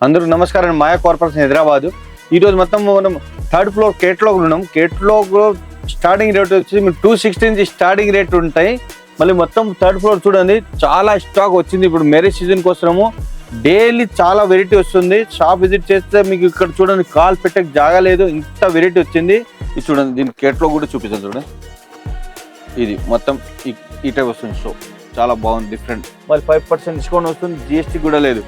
అందరూ నమస్కారం. మాయా కార్పొరేషన్ హైదరాబాద్. ఈరోజు మొత్తం మనం థర్డ్ ఫ్లోర్ కేటలాగ్ ఉన్నాం. కేటలాగ్ స్టార్టింగ్ రేట్ వచ్చి మీకు 260 నుంచి స్టార్టింగ్ రేట్ ఉంటాయి. మళ్ళీ మొత్తం థర్డ్ ఫ్లోర్ చూడండి, చాలా స్టాక్ వచ్చింది. ఇప్పుడు మ్యారేజ్ సీజన్ కోసము డైలీ చాలా వెరైటీ వస్తుంది. షాప్ విజిట్ చేస్తే మీకు ఇక్కడ చూడండి, కాల్ పెట్టే జాగా లేదు, ఇంత వెరైటీ వచ్చింది. ఇది చూడండి, దీని కేటలాగ్ కూడా చూపిస్తాను చూడండి. ఇది మొత్తం ఈ టైప్ వస్తుంది. సో చాలా బాగుంది, డిఫరెంట్. మళ్ళీ 5% డిస్కౌంట్ వస్తుంది, జిఎస్టీ కూడా లేదు.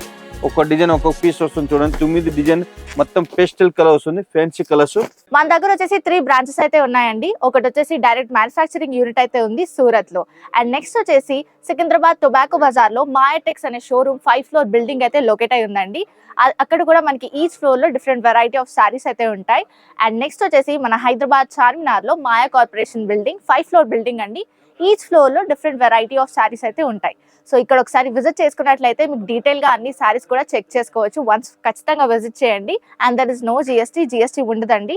ఒక డిజైన్ ఒక్కొక్క పీస్ వస్తుంది చూడండి. 9 డిజైన్ మొత్తం పేస్టల్ కలర్ వస్తుంది, ఫ్యాన్సీ కలర్స్. మన దగ్గర వచ్చేసి 3 బ్రాంచెస్ అయితే ఉన్నాయండి. ఒకటి వచ్చేసి డైరెక్ట్ మ్యానుఫ్యాక్చరింగ్ యూనిట్ అయితే ఉంది సూరత్ లో. అండ్ నెక్స్ట్ వచ్చేసి సికింద్రాబాద్ టొబాకో బజార్ లో మాయాటెక్స్ అనే షోరూమ్ 5 ఫ్లోర్ బిల్డింగ్ అయితే లొకేట్ అయి ఉందండి. అక్కడ కూడా మనకి ఈచ్ ఫ్లోర్ లో డిఫరెంట్ వెరైటీ ఆఫ్ సారీస్ అయితే ఉంటాయి. అండ్ నెక్స్ట్ వచ్చేసి మన హైదరాబాద్ చార్మినార్ లో మాయా కార్పొరేషన్ బిల్డింగ్ 5 ఫ్లోర్ బిల్డింగ్ అండి. ఈచ్ ఫ్లోర్ లో డిఫరెంట్ వెరైటీ ఆఫ్ సారీస్ అయితే ఉంటాయి. సో ఇక్కడ ఒకసారి విజిట్ చేసుకున్నట్లయితే మీకు డీటెయిల్ గా అన్ని సారీస్ కూడా చెక్ చేసుకోవచ్చు. వన్స్ ఖచ్చితంగా విజిట్ చేయండి. And there is no GST ఉండదండి.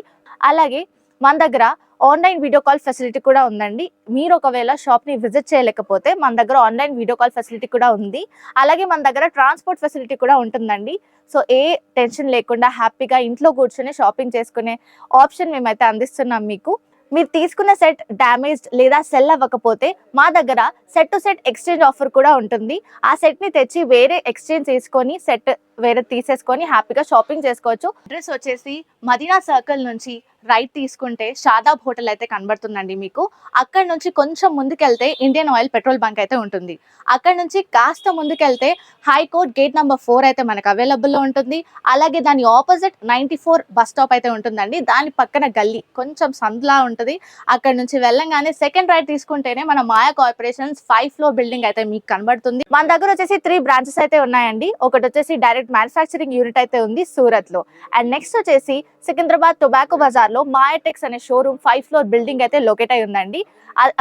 అలాగే మన దగ్గర ఆన్లైన్ వీడియో కాల్ ఫెసిలిటీ కూడా ఉందండి. మీరు ఒకవేళ షాప్ ని విజిట్ చేయలేకపోతే మన దగ్గర ఆన్లైన్ వీడియో కాల్ ఫెసిలిటీ కూడా ఉంది. అలాగే మన దగ్గర ట్రాన్స్పోర్ట్ ఫెసిలిటీ కూడా ఉంటుందండి. సో ఏ టెన్షన్ లేకుండా హ్యాపీగా ఇంట్లో కూర్చొని షాపింగ్ చేసుకునే ఆప్షన్ మేమైతే అందిస్తున్నాం మీకు. మీరు తీసుకున్న సెట్ డ్యామేజ్డ్ లేదా సెల్ అవ్వకపోతే మా దగ్గర set to set exchange offer కూడా ఉంటుంది. ఆ సెట్ ని తెచ్చి వేరే ఎక్స్చేంజ్ చేసుకొని సెట్ వేరే తీసేసుకొని హ్యాపీగా షాపింగ్ చేసుకోవచ్చు. అడ్రస్ వచ్చేసి మదీనా సర్కిల్ నుంచి రైట్ తీసుకుంటే షాదాబ్ హోటల్ అయితే కనబడుతుందండి మీకు. అక్కడ నుంచి కొంచెం ముందుకెళ్తే ఇండియన్ ఆయిల్ పెట్రోల్ బంక్ అయితే ఉంటుంది. అక్కడ నుంచి కాస్త ముందుకెళ్తే హైకోర్ట్ గేట్ నెంబర్ 4 అయితే మనకు అవైలబుల్లో ఉంటుంది. అలాగే దాని ఆపోజిట్ 94 బస్ స్టాప్ అయితే ఉంటుందండి. దాని పక్కన గల్లీ కొంచెం సందులా ఉంటుంది. అక్కడ నుంచి వెళ్ళంగానే సెకండ్ రైట్ తీసుకుంటేనే మన మాయా కార్పొరేషన్స్ 5 ఫ్లోర్ బిల్డింగ్ అయితే మీకు కనబడుతుంది. మన దగ్గర వచ్చేసి 3 బ్రాంచెస్ అయితే ఉన్నాయండి. ఒకటి వచ్చేసి డైరెక్ట్ మ్యానుఫ్యాక్చరింగ్ యూనిట్ అయితే ఉంది సూరత్ లో. అండ్ నెక్స్ట్ వచ్చేసి సికింద్రాబాద్ టొబాకో బజార్ లో మాయాటెక్స్ అనే షోరూమ్ 5 ఫ్లోర్ బిల్డింగ్ అయితే లొకేట్ అయి ఉందండి.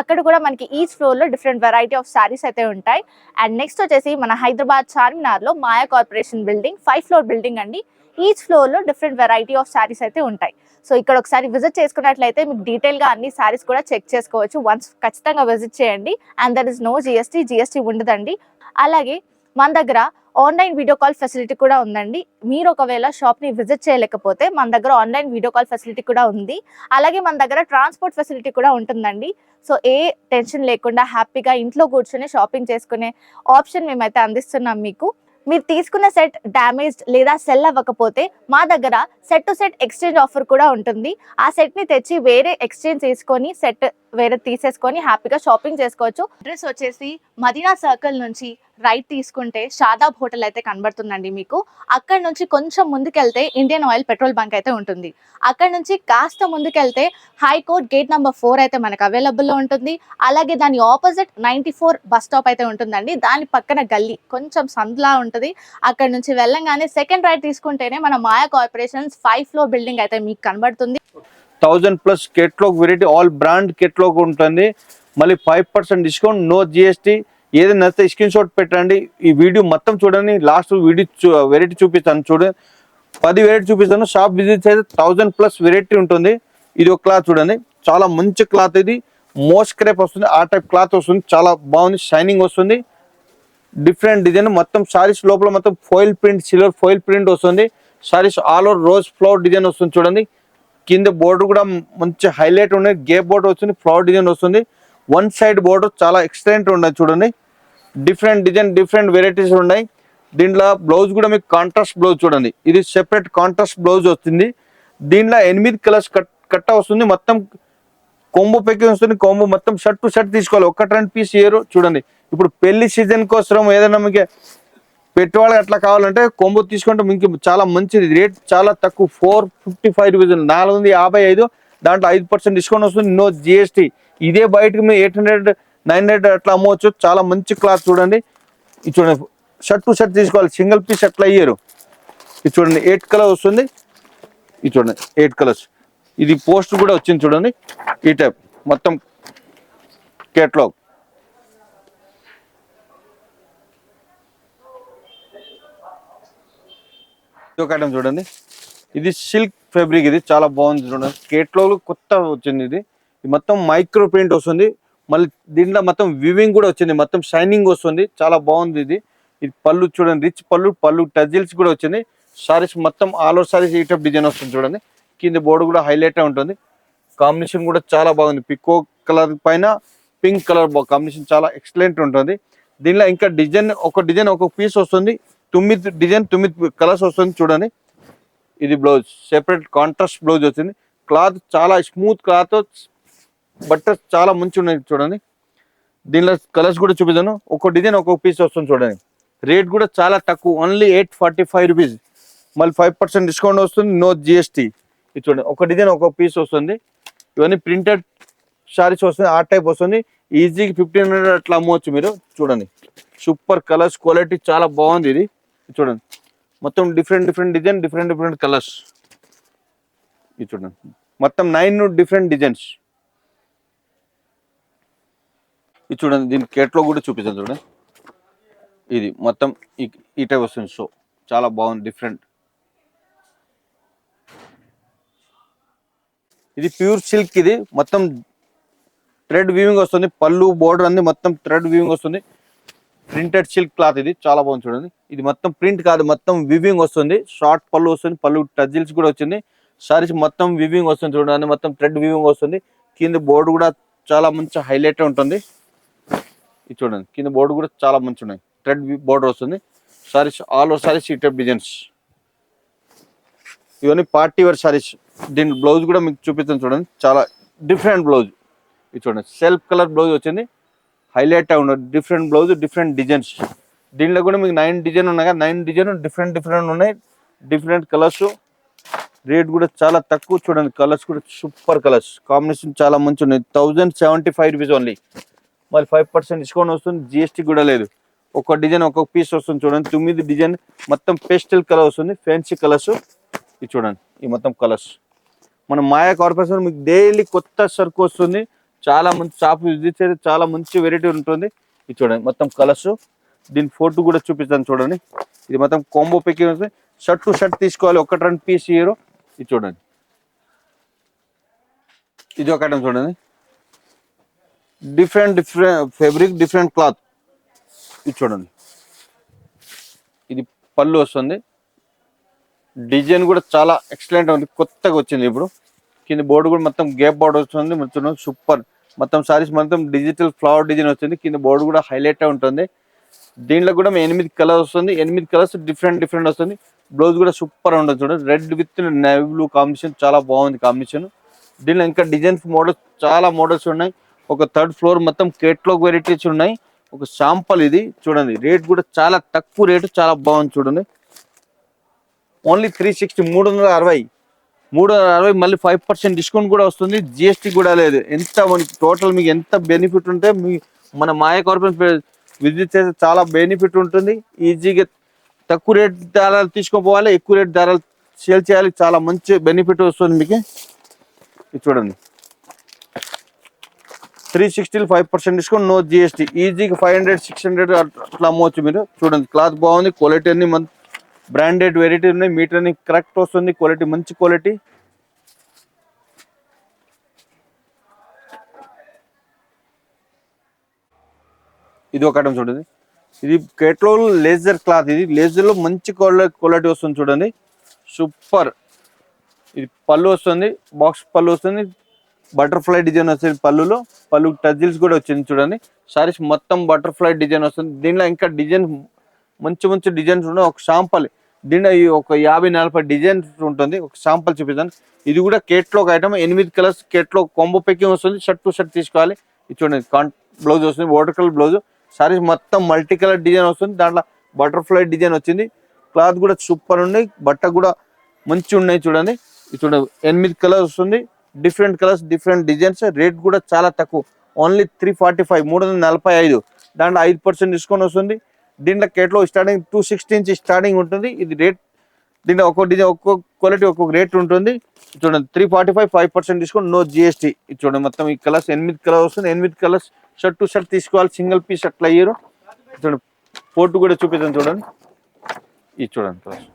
అక్కడ కూడా మనకి ఈచ్ ఫ్లోర్ లో డిఫరెంట్ వెరైటీ ఆఫ్ సారీస్ అయితే ఉంటాయి. అండ్ నెక్స్ట్ వచ్చేసి మన హైదరాబాద్ చార్మినార్ లో మాయా కార్పొరేషన్ బిల్డింగ్ 5 ఫ్లోర్ బిల్డింగ్ అండి. ఈచ్ ఫ్లోర్ లో డిఫరెంట్ వెరైటీ ఆఫ్ సారీస్ అయితే ఉంటాయి. సో ఇక్కడ ఒకసారి విజిట్ చేసుకున్నట్లయితే మీకు డీటెయిల్ గా అన్ని సారీస్ కూడా చెక్ చేసుకోవచ్చు. వన్స్ ఖచ్చితంగా విజిట్ చేయండి. And there is no GST ఉండదండి. అలాగే మన దగ్గర ఆన్లైన్ వీడియో కాల్ ఫెసిలిటీ కూడా ఉందండి. మీరు ఒకవేళ షాప్ ని విజిట్ చేయలేకపోతే మన దగ్గర ఆన్లైన్ వీడియో కాల్ ఫెసిలిటీ కూడా ఉంది. అలాగే మన దగ్గర ట్రాన్స్పోర్ట్ ఫెసిలిటీ కూడా ఉంటుందండి. సో ఏ టెన్షన్ లేకుండా హ్యాపీగా ఇంట్లో కూర్చొని షాపింగ్ చేసుకునే ఆప్షన్ మేమైతే అందిస్తున్నాం మీకు. మీరు తీసుకున్న సెట్ డ్యామేజ్డ్ లేదా సెల్ అవ్వకపోతే మా దగ్గర set to set exchange offer కూడా ఉంటుంది. ఆ సెట్ ని తెచ్చి వేరే ఎక్స్చేంజ్ చేసుకొని సెట్ వేరే తీసేసుకొని హ్యాపీగా షాపింగ్ చేసుకోవచ్చు. అడ్రస్ వచ్చేసి మదీనా సర్కిల్ నుంచి రైట్ తీసుకుంటే షాదాబ్ హోటల్ అయితే కనబడుతుందండి మీకు. అక్కడ నుంచి కొంచెం ముందుకెళ్తే ఇండియన్ ఆయిల్ పెట్రోల్ బంక్ అయితే ఉంటుంది. అక్కడ నుంచి కాస్త ముందుకెళ్తే హైకోర్ట్ గేట్ నెంబర్ 4 అయితే మనకు అవైలబుల్లో ఉంటుంది. అలాగే దాని ఆపోజిట్ 94 బస్ స్టాప్ అయితే ఉంటుందండి. దాని పక్కన గల్లీ కొంచెం సందులా ఉంటుంది. అక్కడ నుంచి వెళ్ళంగానే సెకండ్ రైట్ తీసుకుంటేనే మన మాయా కార్పొరేషన్స్ 5 ఫ్లోర్ బిల్డింగ్ అయితే మీకు కనబడుతుంది. 1000+ catalogue variety, all brand catalogue ఉంటుంది. మళ్ళీ 5% డిస్కౌంట్, నో జిఎస్టీ. ఏదైనా నచ్చితే స్క్రీన్ షాట్ పెట్టండి. ఈ వీడియో మొత్తం చూడండి. లాస్ట్ వీడియో వెరైటీ చూపిస్తాను చూడండి. 10 వెరైటీ చూపిస్తాను. షాప్ విజిట్ చేస్తే 1000+ వెరైటీ ఉంటుంది. ఇది ఒక క్లాత్ చూడండి, చాలా మంచి క్లాత్. ఇది మోస్ట్ క్రేప్ వస్తుంది, ఆ టైప్ క్లాత్ వస్తుంది. చాలా బాగుంది, షైనింగ్ వస్తుంది. డిఫరెంట్ డిజైన్ మొత్తం సారీస్ లోపల మొత్తం foil print, silver foil print వస్తుంది. Saris all over rose flower design వస్తుంది చూడండి. కింద బోర్డర్ కూడా మంచి హైలైట్ ఉన్నాయి. గేప్ బోర్డర్ వస్తుంది, ఫ్లవర్ డిజైన్ వస్తుంది. వన్ సైడ్ బోర్డర్ చాలా ఎక్సలెంట్ ఉన్నాయి చూడండి. డిఫరెంట్ డిజైన్, డిఫరెంట్ వెరైటీస్ ఉన్నాయి. దీంట్లో బ్లౌజ్ కూడా మీకు కాంట్రాస్ట్ బ్లౌజ్ చూడండి. ఇది సెపరేట్ కాంట్రాస్ట్ బ్లౌజ్ వస్తుంది. దీంట్లో 8 కలర్స్ కట్ట వస్తుంది. మొత్తం కొంబో ప్యాకింగ్ వస్తుంది. కొంబో మొత్తం షర్ట్ టు షర్ట్ తీసుకోవాలి. 1-2 పీస్ ఇయర్ చూడండి. ఇప్పుడు పెళ్లి సీజన్ కోసం ఏదైనా మీకు పెట్టుబడి అట్లా కావాలంటే కొంబో తీసుకుంటే మీకు చాలా మంచిది. రేట్ చాలా తక్కువ, 455 రూపీస్, 455. దాంట్లో 5% డిస్కౌంట్ వస్తుంది, నో జిఎస్టీ. ఇదే బయటకు మీరు 800, 900 అట్లా అమ్మవచ్చు. చాలా మంచి క్లాత్ చూడండి. ఇది చూడండి, షర్ట్ టు షర్ట్ తీసుకోవాలి. సింగిల్ పీస్ అట్లా ఇయ్యరు. ఇది చూడండి, 8 కలర్ వస్తుంది. ఇది చూడండి, 8 కలర్స్. ఇది పోస్ట్ కూడా వచ్చింది చూడండి. ఈ టైప్ మొత్తం కేటలాగ్. ఒక ఐటమ్ చూడండి, ఇది సిల్క్ ఫ్యాబ్రిక్. ఇది చాలా బాగుంది చూడండి. కేటలాగ్ కొత్త వచ్చింది. ఇది మొత్తం మైక్రో ప్రింట్ వస్తుంది. మళ్ళీ దీంట్లో మొత్తం వివింగ్ కూడా వచ్చింది. మొత్తం షైనింగ్ వస్తుంది, చాలా బాగుంది. ఇది పళ్ళు చూడండి, రిచ్ పళ్ళు టజిల్స్ కూడా వచ్చింది. సారీస్ మొత్తం ఆల్ ఓవర్ సారీస్ ఈ టైప్ డిజైన్ వస్తుంది చూడండి. కింద బోర్డు కూడా హైలైట్ ఉంటుంది. కాంబినేషన్ కూడా చాలా బాగుంది. పికో కలర్ పైన పింక్ కలర్ కాంబినేషన్ చాలా ఎక్సలెంట్ ఉంటుంది. దీనిలో ఇంకా డిజైన్ ఒక పీస్ వస్తుంది. 9 డిజైన్ 9 కలర్స్ వస్తుంది చూడండి. ఇది బ్లౌజ్ సెపరేట్ కాంట్రాస్ట్ బ్లౌజ్ వచ్చింది. క్లాత్ చాలా స్మూత్ క్లాత్, బట్టర్ చాలా మంచి ఉన్నాయి చూడండి. దీనిలో కలర్స్ కూడా చూపిస్తాను. ఒక డిజైన్ ఒక్కొక్క పీస్ వస్తుంది చూడండి. రేట్ కూడా చాలా తక్కువ, ఓన్లీ 845 రూపీస్. మళ్ళీ 5% డిస్కౌంట్ వస్తుంది, నో జిఎస్టీ. ఇది చూడండి, ఒక డిజైన్ ఒక్కొక్క పీస్ వస్తుంది. ఇవన్నీ ప్రింటెడ్ శారీస్ వస్తుంది, ఆ టైప్ వస్తుంది. ఈజీగా 1500 అట్లా అమ్మవచ్చు మీరు. చూడండి సూపర్ కలర్స్, క్వాలిటీ చాలా బాగుంది. ఇది చూడండి మొత్తం డిఫరెంట్ డిజైన్, డిఫరెంట్ కలర్స్. ఇది చూడండి మొత్తం 9 డిఫరెంట్ డిజైన్స్. ఇది చూడండి, దీని కేట్లో కూడా చూపిస్తాను చూడండి. ఇది మొత్తం ఈ టైప్ వస్తుంది. సో చాలా బాగుంది, డిఫరెంట్. ఇది ప్యూర్ సిల్క్. ఇది మొత్తం థ్రెడ్ వీవింగ్ వస్తుంది. పళ్ళు బోర్డర్ అన్ని మొత్తం థ్రెడ్ వీవింగ్ వస్తుంది. ప్రింటెడ్ సిల్క్ క్లాత్ ఇది చాలా బాగుంది చూడండి. ఇది మొత్తం ప్రింట్ కాదు, మొత్తం వివింగ్ వస్తుంది. షార్ట్ పళ్ళు వస్తుంది, పళ్ళు టజిల్స్ కూడా వచ్చింది. సారీస్ మొత్తం వివింగ్ వస్తుంది చూడండి, మొత్తం థ్రెడ్ వివింగ్ వస్తుంది. కింద బోర్డు కూడా చాలా మంచి హైలైట్ ఉంటుంది. ఇది చూడండి, కింద బోర్డు కూడా చాలా మంచి ఉన్నాయి. థ్రెడ్ బోర్డర్ వస్తుంది. సారీస్ ఆల్ ఓవర్ సారీస్ ఈ టైప్ డిజైన్స్. ఇవన్నీ పార్టీ వేర్ సారీస్. దీని బ్లౌజ్ కూడా మీకు చూపిస్తాను చూడండి, చాలా డిఫరెంట్ బ్లౌజ్. ఇది చూడండి, సెల్ఫ్ కలర్ బ్లౌజ్ వచ్చింది, హైలైట్ అయి ఉన్నది. Different blouse, different designs. దీంట్లో కూడా మీకు 9 డిజైన్ ఉన్నాయి కదా, 9 డిజైన్ డిఫరెంట్ ఉన్నాయి, డిఫరెంట్ కలర్స్. రేట్ కూడా చాలా తక్కువ. చూడండి కలర్స్ కూడా సూపర్ కలర్స్, కాంబినేషన్ చాలా మంచి ఉన్నాయి. 1075 రూపీస్ ఓన్లీ. మళ్ళీ 5% డిస్కౌంట్ వస్తుంది, జిఎస్టీ కూడా లేదు. ఒక డిజైన్ ఒక్కొక్క పీస్ వస్తుంది చూడండి. 9 డిజైన్ మొత్తం పేస్టల్ కలర్ వస్తుంది, ఫ్యాన్సీ కలర్స్. ఇది చూడండి, ఈ మొత్తం కలర్స్. మన మాయా కార్పొరేషన్ మీకు డైలీ కొత్త సరుకు వస్తుంది. చాలా మంచి షాప్ విజిట్ చేస్తే చాలా మంచి వెరైటీ ఉంటుంది. ఇది చూడండి మొత్తం కలర్స్. దీని ఫోటో కూడా చూపిస్తాను చూడండి. ఇది మొత్తం కాంబో ప్యాకింగ్ వస్తుంది. షర్ట్ టు షర్ట్ తీసుకోవాలి, 1-2 పీస్ ఇయర్. ఇది చూడండి, ఇది ఒక ఐటమ్ చూడండి. Different fabric, different cloth. ఇది చూడండి, ఇది పళ్ళు వస్తుంది. డిజైన్ కూడా చాలా ఎక్సలెంట్ ఉంది, కొత్తగా వచ్చింది ఇప్పుడు. కింద బోర్డు కూడా మొత్తం గ్యాప్ బోర్డు వస్తుంది, మొత్తం సూపర్. మొత్తం సారీస్ మొత్తం డిజిటల్ ఫ్లవర్ డిజైన్ వచ్చింది. కింద బోర్డు కూడా హైలైట్ ఉంటుంది. దీంట్లో కూడా 8 కలర్స్ వస్తుంది. 8 కలర్స్ డిఫరెంట్ వస్తుంది. బ్లౌజ్ కూడా సూపర్ ఉంటుంది చూడండి. Red with navy blue combination చాలా బాగుంది కాంబినేషన్. దీనిలో ఇంకా డిజైన్స్ మోడల్స్ చాలా మోడల్స్ ఉన్నాయి. ఒక 3rd ఫ్లోర్ మొత్తం కేటలాగ్ వెరైటీస్ ఉన్నాయి. ఒక శాంపుల్ ఇది చూడండి. రేట్ కూడా చాలా తక్కువ రేటు, చాలా బాగుంది చూడండి. ఓన్లీ 360, 360. మళ్ళీ 5% డిస్కౌంట్ కూడా వస్తుంది, జిఎస్టీ కూడా లేదు. ఎంత మనకి టోటల్ మీకు ఎంత బెనిఫిట్ ఉంటే మన మాయా కార్పొరేషన్ విజిట్ చేస్తే చాలా బెనిఫిట్ ఉంటుంది. ఈజీగా తక్కువ రేట్ దారాలు తీసుకోపోవాలి, ఎక్కువ రేట్ దారాలు సేల్ చేయాలి. చాలా మంచి బెనిఫిట్ వస్తుంది మీకు. ఇది చూడండి, 360 5% డిస్కౌంట్, నో జిఎస్టీ. ఈజీగా 500-600 అట్లా అమ్మవచ్చు మీరు. చూడండి క్లాత్ బాగుంది, క్వాలిటీ అన్ని బ్రాండెడ్ వెరైటీ ఉన్నాయి. మీటర్ అన్ని కరెక్ట్ వస్తుంది, క్వాలిటీ మంచి క్వాలిటీ. ఇది ఒక ఐటమ్ చూడండి. ఇది కేటలాగ్ లేజర్ క్లాత్. ఇది లేజర్ లో మంచి క్వాలిటీ వస్తుంది చూడండి, సూపర్. ఇది పళ్ళు వస్తుంది, బాక్స్ పళ్ళు వస్తుంది, బటర్ఫ్లై డిజైన్ వస్తుంది. పళ్ళు టజిల్స్ కూడా వచ్చింది చూడండి. సారీస్ మొత్తం బటర్ఫ్లై డిజైన్ వస్తుంది. దీనిలో ఇంకా డిజైన్ మంచి డిజైన్స్ ఉన్నాయి. ఒక శాంపుల్ దీంట్లో ఒక 50-40 డిజైన్స్ ఉంటుంది. ఒక శాంపుల్ చూపిస్తాను. ఇది కూడా catalogue item, 8 colours catalogue combo packing వస్తుంది. షర్ట్ టు షర్ట్ తీసుకోవాలి. ఇది చూడండి, బ్లౌజ్ వస్తుంది, వాటర్ కలర్ బ్లౌజ్. సారీస్ మొత్తం మల్టీ కలర్ డిజైన్ వస్తుంది. దాంట్లో బటర్ఫ్లై డిజైన్ వచ్చింది. క్లాత్ కూడా సూపర్ ఉన్నాయి, బట్ట కూడా మంచి ఉన్నాయి చూడండి. ఇది చూడండి, 8 కలర్స్ వస్తుంది, different colours, different designs. Rate కూడా చాలా తక్కువ, ఓన్లీ 345, 345. దాంట్లో 5% డిస్కౌంట్ వస్తుంది. దీంట్లో కేటలాగ్ స్టార్టింగ్ 260 నుంచి స్టార్టింగ్ ఉంటుంది. ఇది రేట్ దీంట్లో ఒక్కొక్క డిజైన్, ఒక్కొక్క క్వాలిటీ, ఒక్కొక్క రేట్ ఉంటుంది. చూడండి 345, 5% డిస్కౌంట్, నో జిఎస్టీ. ఇది చూడండి మొత్తం ఈ కలర్స్ 8 కలర్ వస్తుంది. 8 కలర్స్ షర్ట్ టు షర్ట్ తీసుకోవాలి, సింగిల్ పీస్ అట్లా అయ్యారు. చూడండి ఫోటో కూడా చూపిస్తాను చూడండి. ఇది చూడండి కలర్స్.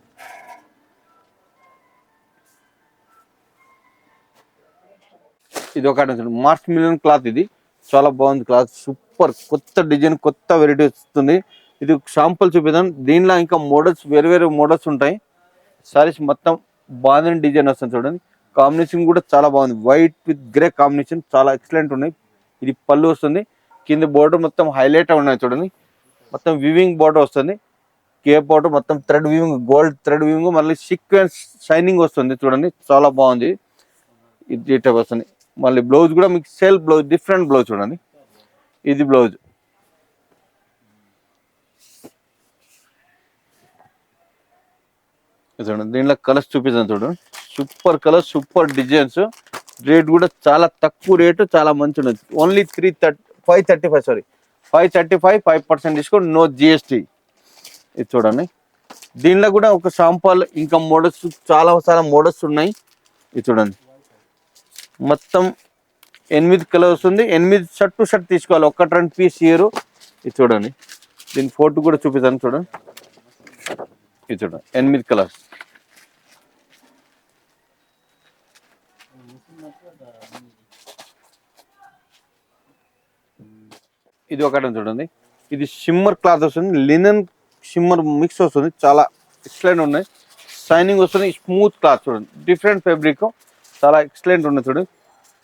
ఇది ఒక మార్చ్ మిలియన్ క్లాత్. ఇది చాలా బాగుంది క్లాత్, సూపర్. కొత్త డిజైన్, కొత్త వెరైటీ వస్తుంది. ఇది శాంపుల్ చూపిద్దాం. దీనిలో ఇంకా మోడల్స్, వేరే మోడల్స్ ఉంటాయి. సారీస్ మొత్తం బాగుంది, డిజైన్ వస్తుంది చూడండి. కాంబినేషన్ కూడా చాలా బాగుంది, వైట్ విత్ గ్రే కాంబినేషన్ చాలా ఎక్సలెంట్ ఉన్నాయి. ఇది పళ్ళు వస్తుంది, కింద బోర్డర్ మొత్తం హైలైట్ ఉన్నాయి చూడండి. మొత్తం వివింగ్ బోర్డర్ వస్తుంది, కేప్ బోర్డర్ మొత్తం thread weaving, gold thread weaving, మళ్ళీ సీక్వెన్స్ షైనింగ్ వస్తుంది చూడండి, చాలా బాగుంది. ఇది టైప్ వస్తుంది. మళ్ళీ బ్లౌజ్ కూడా మీకు సెల్ఫ్ బ్లౌజ్, డిఫరెంట్ బ్లౌజ్ చూడండి. ఇది బ్లౌజ్ చూడండి. దీంట్లో కలర్స్ చూపిస్తాను చూడండి. Super colour, super designs. Rate కూడా చాలా తక్కువ రేటు, చాలా మంచి ఉన్నది. Only 535 sorry 535, 5% discount, no GST. ఇది చూడండి. దీనిలో కూడా ఒక శాంపుల్ ఇంకా మోడల్స్ చాలా చాలా మోడల్స్ ఉన్నాయి. ఇది చూడండి, మొత్తం 8 కలర్ వస్తుంది. 8 షర్ట్ టు షర్ట్ తీసుకోవాలి, 1-2 పీస్ ఇయర్. ఇది చూడండి, దీని ఫోటో కూడా చూపిస్తాను చూడండి. ఇది చూడండి, 8 కలర్స్. ఇది ఒకటి చూడండి, ఇది షిమ్మర్ క్లాత్ వస్తుంది, లినన్ షిమ్మర్ మిక్స్ వస్తుంది, చాలా ఎక్సలెంట్ ఉన్నాయి. షైనింగ్ వస్తుంది, స్మూత్ క్లాత్ చూడండి, డిఫరెంట్ ఫ్యాబ్రిక్, చాలా ఎక్సలెంట్ ఉన్నాయి చూడండి.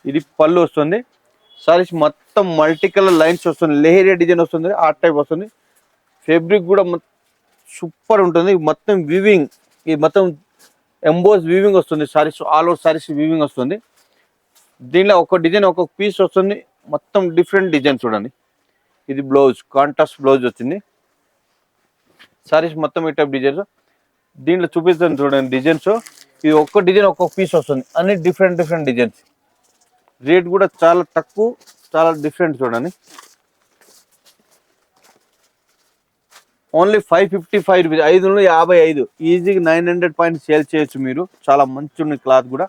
ఇది పళ్ళు వస్తుంది. సారీస్ మొత్తం మల్టీ కలర్ లైన్స్ వస్తుంది, లెహరియా డిజైన్ వస్తుంది, ఆ టైప్ వస్తుంది. ఫ్యాబ్రిక్ కూడా సూపర్ ఉంటుంది, మొత్తం వీవింగ్, ఇది మొత్తం ఎంబోస్ వీవింగ్ వస్తుంది. Saris all over saris weaving వస్తుంది. దీనిలో ఒక డిజైన్ ఒక్కొక్క పీస్ వస్తుంది, మొత్తం డిఫరెంట్ డిజైన్ చూడండి. ఇది బ్లౌజ్, కాంట్రాస్ట్ బ్లౌజ్ వచ్చింది. సారీస్ మొత్తం ఈ టైప్ డిజైన్స్. దీంట్లో చూపిస్తాను చూడండి డిజైన్స్. ఇది ఒక్క డిజైన్ ఒక్కొక్క పీస్ వస్తుంది, అన్ని డిఫరెంట్ డిఫరెంట్ డిజైన్స్. రేట్ కూడా చాలా తక్కువ, చాలా డిఫరెంట్ చూడండి. Only 555 rupees, 555. ఈజీగా 900 పాయింట్ సేల్ చేయొచ్చు మీరు. చాలా మంచి ఉంది క్లాత్ కూడా.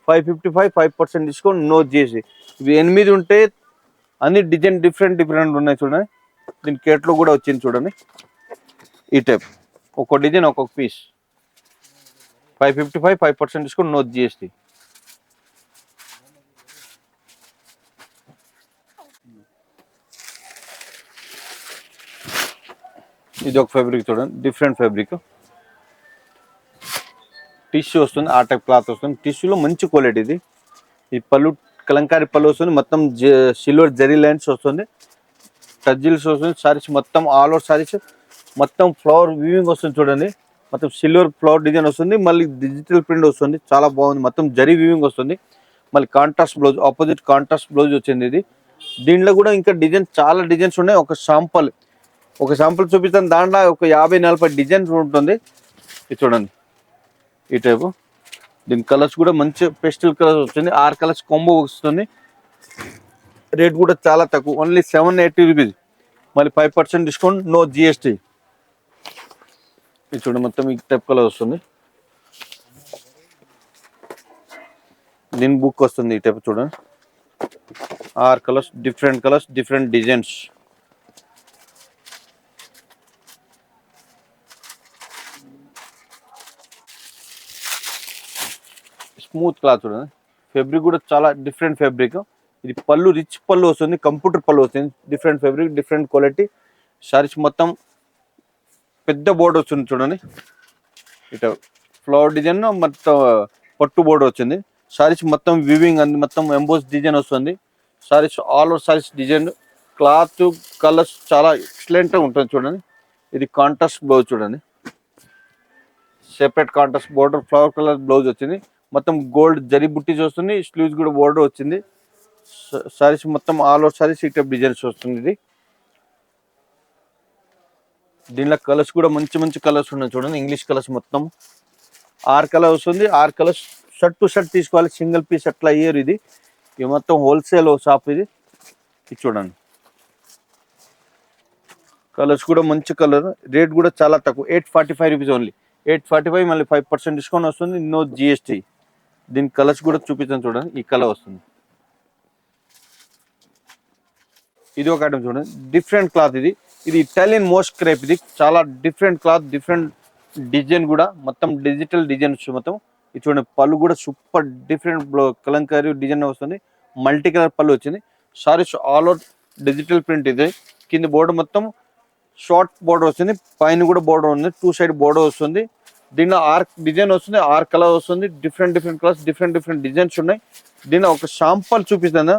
555, 5% డిస్కౌంట్, నో జిఎస్టీ. ఇవి 8 ఉంటే అన్ని డిజైన్ డిఫరెంట్ డిఫరెంట్ ఉన్నాయి చూడండి. దీని కేట్లో కూడా వచ్చింది చూడండి, ఈ టైప్ ఒక్కో డిజైన్ ఒక్కొక్క పీస్. 555, 5% discount, no GST. ఇది ఒక ఫ్యాబ్రిక్ చూడండి, డిఫరెంట్ ఫ్యాబ్రిక్. టిష్యూ వస్తుంది, ఆ టైప్ క్లాత్ వస్తుంది. టిష్యూలో మంచి క్వాలిటీ ఇది. ఈ పళ్ళు కలంకారీ పళ్ళు వస్తుంది, మొత్తం సిల్వర్ జరీ లైన్స్ వస్తుంది, టజిల్స్ వస్తుంది. సారీస్ మొత్తం ఆల్ ఓవర్ సారీస్ మొత్తం ఫ్లవర్ వీవింగ్ వస్తుంది చూడండి. మొత్తం సిల్వర్ ఫ్లవర్ డిజైన్ వస్తుంది, మళ్ళీ డిజిటల్ ప్రింట్ వస్తుంది, చాలా బాగుంది. మొత్తం జరీ వీవింగ్ వస్తుంది, మళ్ళీ contrast blouse, opposite contrast blouse వచ్చింది ఇది. దీంట్లో కూడా ఇంకా డిజైన్ చాలా డిజైన్స్ ఉన్నాయి. ఒక శాంపుల్ చూపిస్తాను, దాంట్లో ఒక 50-40 డిజైన్ ఉంటుంది. ఇది చూడండి, ఈ టైపు. దీని కలర్స్ కూడా మంచి పేస్టల్ కలర్స్ వస్తుంది, 6 కలర్స్ కాంబో వస్తుంది. రేట్ కూడా చాలా తక్కువ, ఓన్లీ 780 రూపీస్, మళ్ళీ 5% డిస్కౌంట్, నో జిఎస్టీ. ఇది చూడండి, మొత్తం ఈ టైప్ కలర్ వస్తుంది. దీని బుక్ వస్తుంది ఈ టైప్ చూడండి, 6 colours, different designs. Smooth cloth చూడండి. ఫ్యాబ్రిక్ కూడా చాలా డిఫరెంట్ ఫ్యాబ్రిక్. ఇది పళ్ళు రిచ్ పళ్ళు వస్తుంది, కంప్యూటర్ పళ్ళు వస్తుంది, different fabric, different quality. Saris మొత్తం పెద్ద బోర్డర్ వస్తుంది చూడండి, ఇట్లా ఫ్లవర్ డిజైన్ మొత్తం పట్టు బోర్డర్ వచ్చింది. సారీస్ మొత్తం వివింగ్ అంది, మొత్తం ఎంబోస్ డిజైన్ వస్తుంది. Saris all over saris design, cloth colours చాలా ఎక్సలెంట్గా ఉంటుంది చూడండి. ఇది కాంట్రాస్ట్ బ్లౌజ్ చూడండి, separate contrast border, flower colour blouse వచ్చింది. మొత్తం గోల్డ్ జరీ బుట్టీస్ వస్తుంది, స్లీవ్స్ కూడా బోర్డర్ వచ్చింది. సారీస్ మొత్తం ఆల్ ఓవర్ సారీస్ ఈ టైప్ డిజైన్స్ వస్తుంది. ఇది దీనిలో కలర్స్ కూడా మంచి కలర్స్ ఉన్నాయి చూడండి, ఇంగ్లీష్ కలర్స్ మొత్తం 6 కలర్ వస్తుంది. 6 కలర్స్ షర్ట్ టు షర్ట్ తీసుకోవాలి, సింగిల్ పీస్ అట్లా అయ్యారు. ఇది మొత్తం హోల్సేల్ షాప్ ఇది. ఇది చూడండి, కలర్స్ కూడా మంచి కలర్. రేట్ కూడా చాలా తక్కువ, 845 రూపీస్ ఓన్లీ, 845, మళ్ళీ 5% డిస్కౌంట్ వస్తుంది, నో జిఎస్టీ. దీని కలర్స్ కూడా చూపిస్తాను చూడండి, ఈ కలర్ వస్తుంది. ఇది ఒక ఐటమ్ చూడండి, డిఫరెంట్ క్లాత్. ఇది ఇటాలియన్ మోస్ట్ క్రేప్. ఇది చాలా డిఫరెంట్ క్లాత్, డిఫరెంట్ డిజైన్ కూడా, మొత్తం డిజిటల్ డిజైన్ మొత్తం. ఇది చూడండి, పళ్ళు కూడా సూపర్ డిఫరెంట్ కలంకారీ డిజైన్ వస్తుంది, మల్టీ కలర్ పళ్ళు వచ్చింది. Saris all over digital print. ఇది కింద బోర్డర్ మొత్తం షార్ట్ బోర్డర్ వస్తుంది, పైన కూడా బోర్డర్ ఉంది, 2 సైడ్ బోర్డర్ వస్తుంది. దీనిలో ఆర్క్ డిజైన్ వస్తుంది, ఆర్ కలర్ వస్తుంది, డిఫరెంట్ కలర్స్, డిఫరెంట్ డిజైన్స్ ఉన్నాయి. దీనిలో ఒక షాంపల్ చూపిస్తాను.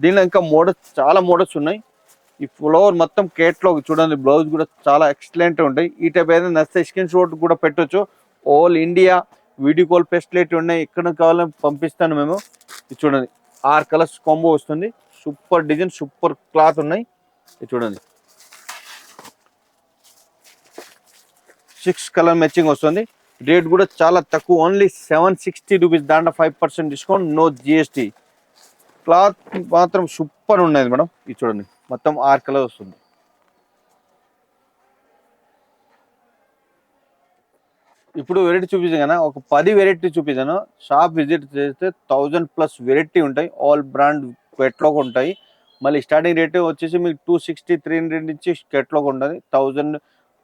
దీనిలో ఇంకా మోడల్స్, చాలా మోడల్స్ ఉన్నాయి. ఈ ఫ్లవర్ మొత్తం కేటలాగ్ చూడండి, బ్లౌజ్ కూడా చాలా ఎక్సలెంట్ ఉంటాయి. ఈ టైప్ ఏదైనా నచ్చితే స్క్రీన్ షాట్ కూడా పెట్టొచ్చు. All India video call facility ఉన్నాయి, ఎక్కడ కావాలని పంపిస్తాను మేము. ఇది చూడండి, 6 కలర్స్ కాంబో వస్తుంది. సూపర్ డిజైన్, సూపర్ క్లాత్ ఉన్నాయి. ఇది చూడండి, 6 కలర్ మ్యాచింగ్ వస్తుంది. రేట్ కూడా చాలా తక్కువ, ఓన్లీ 760 రూపీస్. దాంట్లో 5% డిస్కౌంట్, నో జిఎస్టీ. క్లాత్ మాత్రం సూపర్ ఉన్నది మేడం. ఇది చూడండి, మొత్తం 6 కలర్ వస్తుంది. ఇప్పుడు వెరైటీ చూపించాను కదా, ఒక 10 వెరైటీ చూపించాను. షాప్ విజిట్ చేస్తే 1000+ వెరైటీ ఉంటాయి. ఆల్ బ్రాండ్ కేటలాగ్ ఉంటాయి. మళ్ళీ స్టార్టింగ్ రేట్ వచ్చేసి మీకు 260, 300 నుంచి కేటలాగ్ ఉంటుంది. 1000,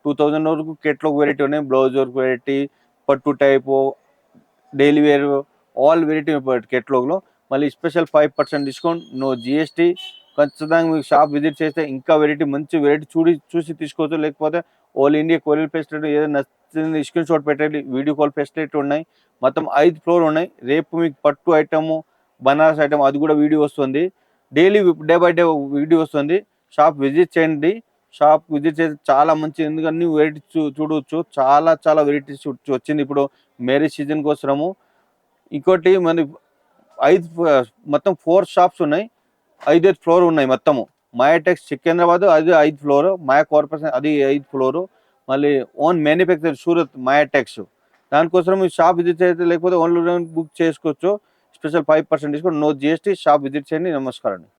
2000 వరకు కేటలాగ్ వెరైటీ ఉన్నాయి. బ్లౌజ్ వర్క్ వెరైటీ, పట్టు type, daily wear, all variety కేటలాగ్లో. మళ్ళీ స్పెషల్ 5% డిస్కౌంట్, నో జిఎస్టీ. ఖచ్చితంగా మీకు షాప్ విజిట్ చేస్తే ఇంకా వెరైటీ, మంచి వెరైటీ చూసి తీసుకోవచ్చు. లేకపోతే ఆల్ ఇండియా కొరియర్ ఫెసిలిటీ ఏదైనా నచ్చింది స్క్రీన్ షాట్ పెట్టండి. వీడియో కాల్ ఫెసిలిటీ ఉన్నాయి. మొత్తం 5 ఫ్లోర్ ఉన్నాయి. రేపు మీకు పట్టు ఐటము, బనారస్ ఐటమ్ అది కూడా వీడియో వస్తుంది. Daily day by day video వస్తుంది. షాప్ విజిట్ చేయండి. షాప్ విజిట్ చేస్తే చాలా మంచి, ఎందుకంటే వెరైటీ చూడవచ్చు. చాలా వెరైటీస్ వచ్చింది ఇప్పుడు మ్యారేజ్ సీజన్ కోసము. ఇంకోటి మన 5 మొత్తం 4 షాప్స్ ఉన్నాయి. 5 ఫ్లోర్ ఉన్నాయి మొత్తము. మాయాటెక్స్ సికింద్రాబాద్ అది 5 ఫ్లోర్, మాయా కార్పొరేషన్ అది 5 ఫ్లోర్. మళ్ళీ ఓన్ మ్యానుఫ్యాక్చర్ సూరత్ మాయాటెక్స్. దానికోసం మీ షాప్ విజిట్ చేస్తే, లేకపోతే ఆన్లైన్ బుక్ చేసుకోవచ్చు. Special 5% discount, no GST. Shop visit చేయండి. నమస్కారం.